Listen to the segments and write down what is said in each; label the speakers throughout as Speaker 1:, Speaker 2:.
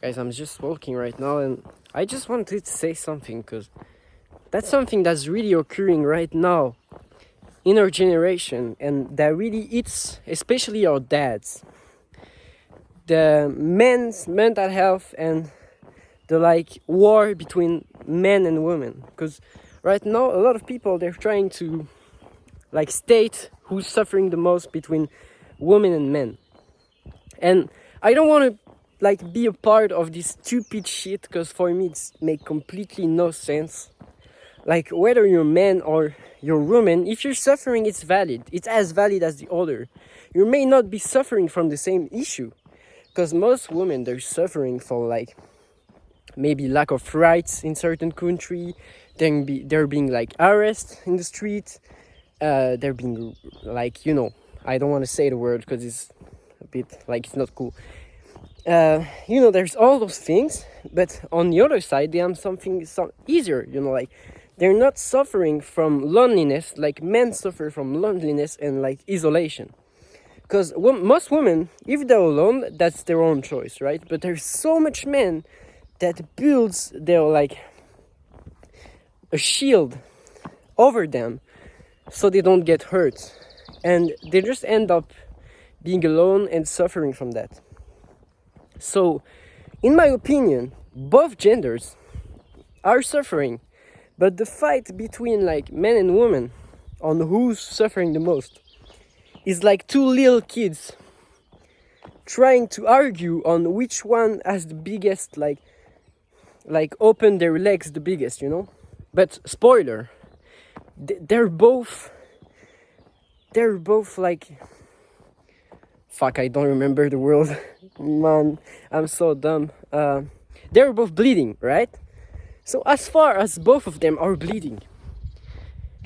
Speaker 1: Guys, I'm just walking right now and I just wanted to say something because that's something that's really occurring right now in our generation and that really eats especially our dads. The men's mental health and the war between men and women, because right now a lot of people, they're trying to state who's suffering the most between women and men. And I don't want to be a part of this stupid shit, because for me it's make completely no sense. Whether you're man or you're woman, if you're suffering, it's valid. It's as valid as the other. You may not be suffering from the same issue, because most women, they're suffering for maybe lack of rights in certain country. They're being arrested in the street. They're being I don't want to say the word because it's a bit it's not cool. There's all those things, but on the other side, they have something easier. They're not suffering from loneliness like men suffer from loneliness and isolation. Because most women, if they're alone, that's their own choice, right? But there's so much men that builds their a shield over them so they don't get hurt, and they just end up being alone and suffering from that. So in my opinion, both genders are suffering, but the fight between men and women on who's suffering the most is like two little kids trying to argue on which one has the biggest open their legs the biggest, But spoiler, they're both fuck, I don't remember the word. Man, I'm so dumb. They're both bleeding, right? So as far as both of them are bleeding,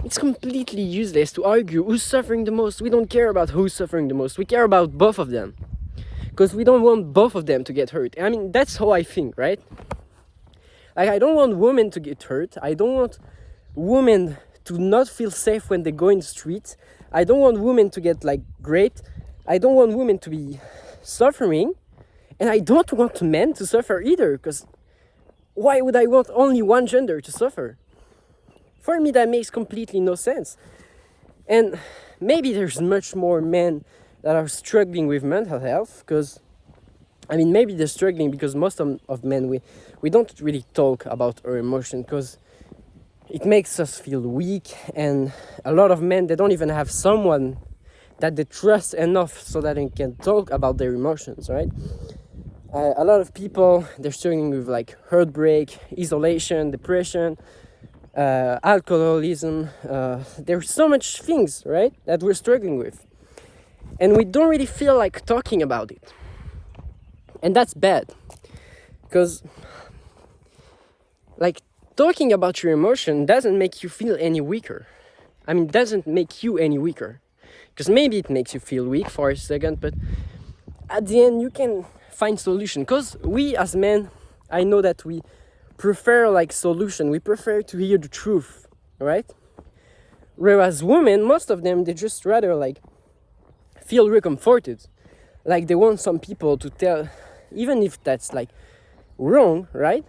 Speaker 1: it's completely useless to argue who's suffering the most. We don't care about who's suffering the most. We care about both of them, because we don't want both of them to get hurt. I mean, that's how I think, right? I don't want women to get hurt. I don't want women to not feel safe when they go in the street. I don't want women to get raped. I don't want women to be suffering. And I don't want men to suffer either, because why would I want only one gender to suffer? For me, that makes completely no sense. And maybe there's much more men that are struggling with mental health, because maybe they're struggling because most of men, we don't really talk about our emotion, because it makes us feel weak. And a lot of men, they don't even have someone that they trust enough so that they can talk about their emotions, right? A lot of people, they're struggling with heartbreak, isolation, depression, alcoholism. There's so much things, right, that we're struggling with, and we don't really feel like talking about it. And that's bad, because talking about your emotion doesn't make you feel any weaker. Doesn't make you any weaker, because maybe it makes you feel weak for a second, but at the end you can find solution. Because we as men, I know that we prefer solution. We prefer to hear the truth, right? Whereas women, most of them, they just rather feel recomforted. They want some people to tell, even if that's wrong, right?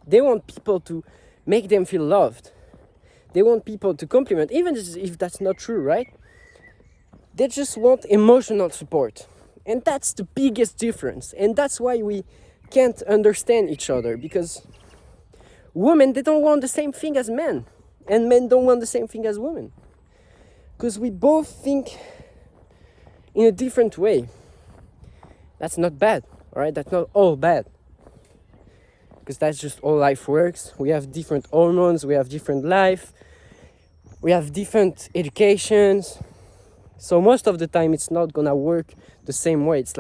Speaker 1: They want people to make them feel loved. They want people to compliment, even if that's not true, right? They just want emotional support. And that's the biggest difference. And that's why we can't understand each other, because women, they don't want the same thing as men, and men don't want the same thing as women, because we both think in a different way. That's not bad, all right? That's not all bad, because that's just how life works. We have different hormones, we have different life, we have different educations. So most of the time it's not gonna work the same way. It's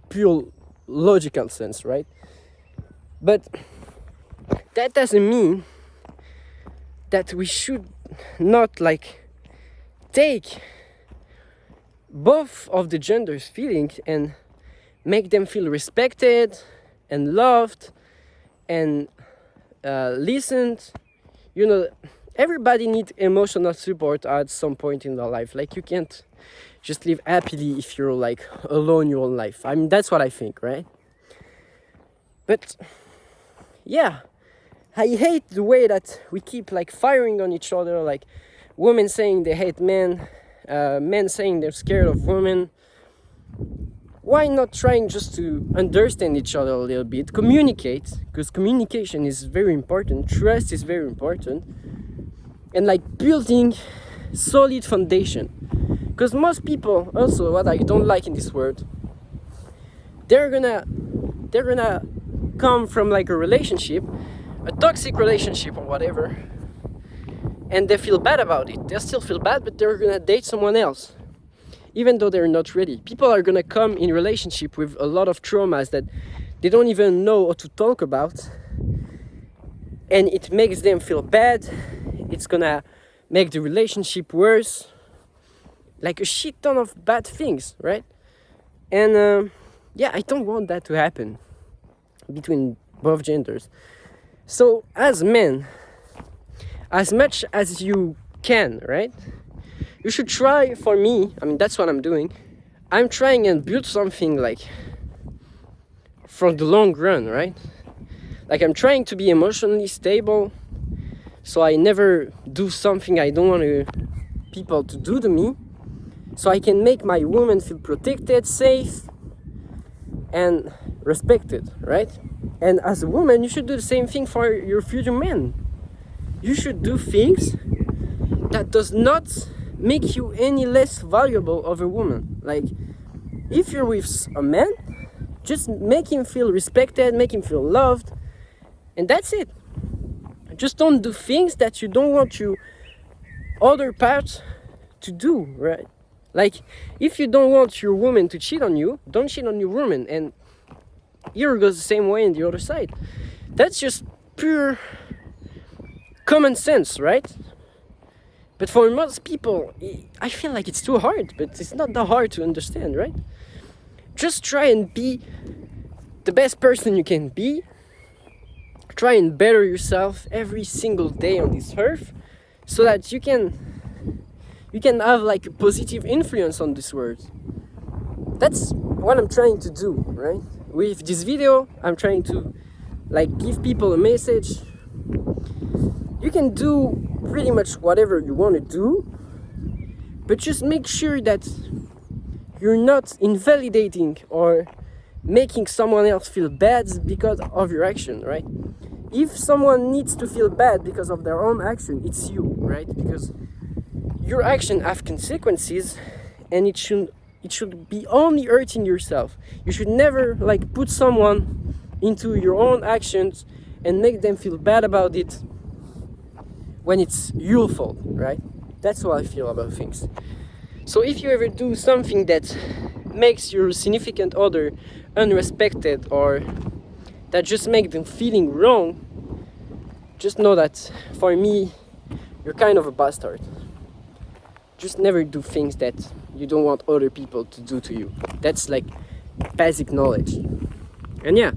Speaker 1: pure logical sense, right? But that doesn't mean that we should not take both of the genders' feelings and make them feel respected and loved and listened. Everybody needs emotional support at some point in their life. You can't just live happily if you're alone your own life. That's what I think, right? But yeah, I hate the way that we keep like firing on each other, like women saying they hate men, men saying they're scared of women. Why not trying just to understand each other a little bit, communicate, because communication is very important, trust is very important, and like building solid foundation. Because most people, also what I don't like in this world, they're gonna come from like a relationship, a toxic relationship or whatever, and they feel bad about it. They still feel bad, but they're gonna date someone else, even though they're not ready. People are gonna come in relationship with a lot of traumas that they don't even know what to talk about, and it makes them feel bad. It's gonna make the relationship worse, like a shit ton of bad things, right? And yeah, I don't want that to happen between both genders. So as men, as much as you can, right, you should try. For me, I mean, that's what I'm doing. I'm trying and build something like for the long run, right? Like I'm trying to be emotionally stable, so I never do something I don't want people to do to me, so I can make my woman feel protected, safe, and respected, right? And as a woman, you should do the same thing for your future man. You should do things that does not make you any less valuable of a woman. Like, if you're with a man, just make him feel respected, make him feel loved, and that's it. Just don't do things that you don't want your other part to do, right? Like, if you don't want your woman to cheat on you, don't cheat on your woman, and here goes the same way on the other side. That's just pure common sense, right? But for most people, I feel like it's too hard, but it's not that hard to understand, right? Just try and be the best person you can be. Try and better yourself every single day on this earth, so that you can have like a positive influence on this world. That's what I'm trying to do, right? With this video, I'm trying to like give people a message. You can do pretty much whatever you want to do, but just make sure that you're not invalidating or making someone else feel bad because of your action, right? If someone needs to feel bad because of their own action, it's you, right? Because your action have consequences, and it should be only hurting yourself. You should never like put someone into your own actions and make them feel bad about it when it's your fault, right? That's how I feel about things. So if you ever do something that makes your significant other unrespected, or that just make them feeling wrong, just know that for me, you're kind of a bastard. Just never do things that you don't want other people to do to you. That's like basic knowledge. And yeah,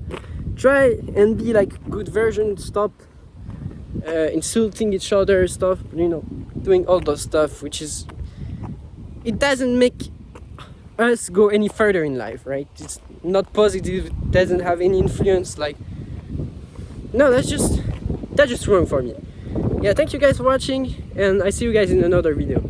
Speaker 1: try and be like good version. Stop insulting each other, stuff, doing all those stuff, which is, it doesn't make us go any further in life, right? It's not positive, it doesn't have any influence. Like, no, that's just wrong for me. Yeah, thank you guys for watching, and I see you guys in another video.